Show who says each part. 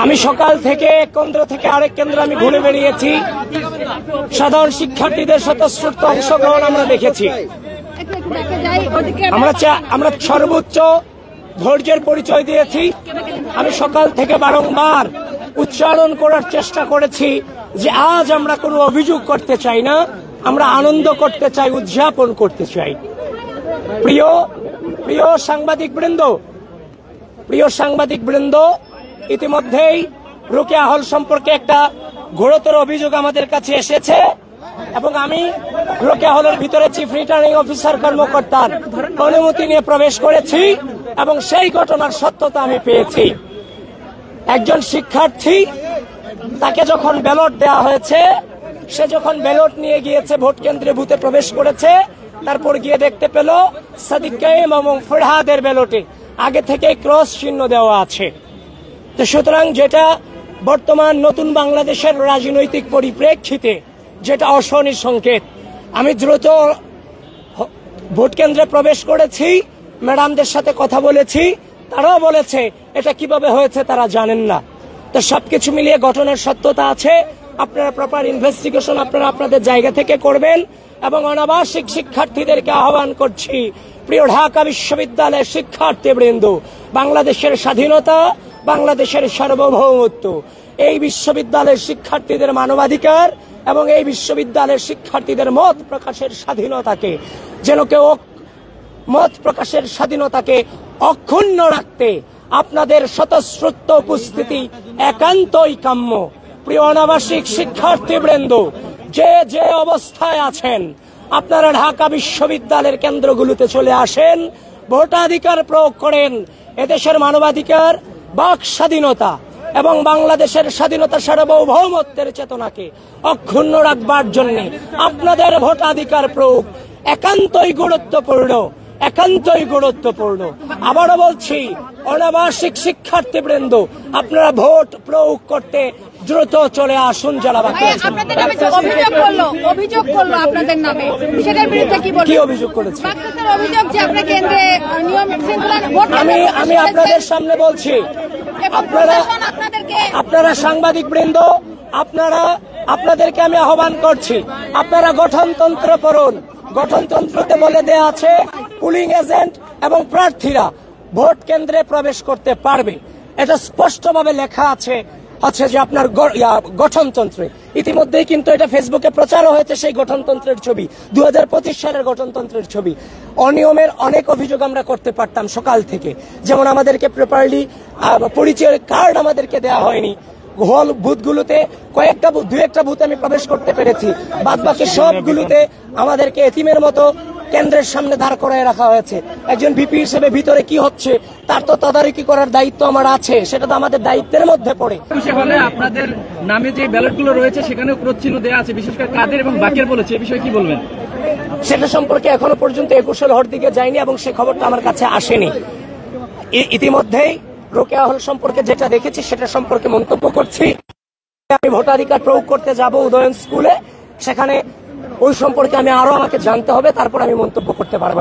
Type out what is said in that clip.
Speaker 1: আমি সকাল থেকে এক কেন্দ্র থেকে আরেক কেন্দ্র আমি ঘুরে বেরিয়েছি। সাধারণ শিক্ষার্থীদের স্বতঃস্ফূর্ত অংশগ্রহণ আমরা দেখেছি। আমরা সর্বোচ্চ ধৈর্যের পরিচয় দিয়েছি। আমি সকাল থেকে বারংবার উচ্চারণ করার চেষ্টা করেছি যে আজ আমরা কোনো অভিযোগ করতে চাই না, আমরা আনন্দ করতে চাই, উদযাপন করতে চাই। প্রিয় সাংবাদিক বৃন্দ, ইতিমধ্যেই রোকেয়া হল সম্পর্কে একটা ঘোরতর অভিযোগ আমাদের কাছে এসেছে এবং আমি রোকেয়া হলের ভিতরে চিফ রিটার্নিং অফিসার কর্মকর্তার অনুমতি নিয়ে প্রবেশ করেছি এবং সেই ঘটনার সত্যতা আমি পেয়েছি। একজন শিক্ষার্থী, তাকে যখন ব্যালট দেওয়া হয়েছে, সে যখন ব্যালট নিয়ে গিয়েছে ভোট কেন্দ্রে বুথে প্রবেশ করেছে, তারপর গিয়ে দেখতে পেল সাদিক কাইম এবং ফরহাদের ব্যালটে আগে থেকে ক্রস চিহ্ন দেওয়া আছে। তো সুতরাং যেটা বর্তমান নতুন বাংলাদেশের রাজনৈতিক পরিপ্রেক্ষিতে যেটা অশনি সংকেত, আমি দ্রুত ভোট কেন্দ্রে প্রবেশ করেছি, ম্যাডামদের সাথে কথা বলেছি, তারাও বলেছে এটা কিভাবে হয়েছে তারা জানেন না। তো সবকিছু মিলিয়ে ঘটনার সত্যতা আছে। আপনারা প্রপার ইনভেস্টিগেশন আপনারা আপনাদের জায়গা থেকে করবেন এবং অনাবাসিক শিক্ষার্থীদেরকে আহ্বান করছি, প্রিয় ঢাকা বিশ্ববিদ্যালয়ের শিক্ষার্থীবৃন্দ, বাংলাদেশের স্বাধীনতা, বাংলাদেশের সার্বভৌমত্ব, এই বিশ্ববিদ্যালয়ের শিক্ষার্থীদের মানবাধিকার এবং এই বিশ্ববিদ্যালয়ের শিক্ষার্থীদের মত প্রকাশের স্বাধীনতাকে যেন কেউ মত প্রকাশের স্বাধীনতাকে অক্ষুণ্ণ রাখতে আপনাদের স্বতঃস্ফূর্ত উপস্থিতি একান্তই কাম্য। প্রিয় অনাবাসিক শিক্ষার্থীবৃন্দ, যে অবস্থায় আছেন আপনারা ঢাকা বিশ্ববিদ্যালয়ের কেন্দ্রগুলোতে চলে আসেন, ভোটাধিকার প্রয়োগ করেন। এদেশের মানবাধিকার, বাক স্বাধীনতা এবং বাংলাদেশের স্বাধীনতা সার্বভৌমত্বের চেতনাকে অক্ষুণ্ণ রাখবার জন্য আপনাদের ভোটাধিকার প্রয়োগ একান্তই গুরুত্বপূর্ণ। আবারও বলছি, অনাবাসিক শিক্ষার্থীবৃন্দ, আপনারা ভোট প্রয়োগ করতে দ্রুত চলে আসুন। যারা বাকি আছেন,
Speaker 2: অভিযোগ করলো আপনাদের নামে, সেটার বিরুদ্ধে কি
Speaker 1: অভিযোগ করেছে?
Speaker 2: আমি
Speaker 1: আপনাদের সামনে বলছি, আপনারা সাংবাদিক বৃন্দ, আপনাদেরকে আমি আহ্বান করছি, আপনারা গঠনতন্ত্র পড়ুন। গঠনতন্ত্রতে বলে দেয়া আছে পুলিং এজেন্ট এবং প্রার্থীরা ভোট কেন্দ্রে প্রবেশ করতে পারবে। এটা স্পষ্টভাবে লেখা আছে যে আপনার গঠনতন্ত্রে। ইতিমধ্যেই কিন্তু এটা ফেসবুকে প্রচারও হয়েছে, সেই গঠনতন্ত্রের ছবি, 2025 সালের গঠনতন্ত্রের ছবি। অনিয়মের অনেক অভিযোগ আমরা করতে পারতাম সকাল থেকে, যেমন আমাদেরকে প্রপারলি পরিচয়ের কার্ড আমাদেরকে দেওয়া হয়নি। হল বুথগুলোতে দু একটা বুথে আমি প্রবেশ করতে পেরেছি, বাদ বাকি সবগুলোতে আমাদেরকে এতিমের মতো কেন্দ্রের সামনে দাঁড় করায় রাখা হয়েছে। একজন ভিপি হিসেবে ভিতরে কি হচ্ছে তার তো তদারকি করার দায়িত্ব আমার আছে, সেটা তো আমাদের দায়িত্বের মধ্যে পড়ে।
Speaker 3: আপনাদের নামে যে ব্যালটগুলো রয়েছে সেখানে ক্রস চিহ্ন দেওয়া আছে, বিশেষ করে কাদের এবং বাকের বলেছে, এই বিষয়ে কি বলবেন?
Speaker 1: সেটা সম্পর্কে এখনো পর্যন্ত 21 হল দিকে যায়নি এবং সে খবরটা আমার কাছে আসেনি। ইতিমধ্যেই রোকেয়া হল সম্পর্কে যেটা দেখেছি সেটা সম্পর্কে মন্তব্য করছি। আমি ভোটাধিকার প্রয়োগ করতে যাব উদয়ন স্কুলে, সেখানে ওই সম্পর্কে আমাকে জানতে হবে, তারপর আমি মন্তব্য করতে পারবো।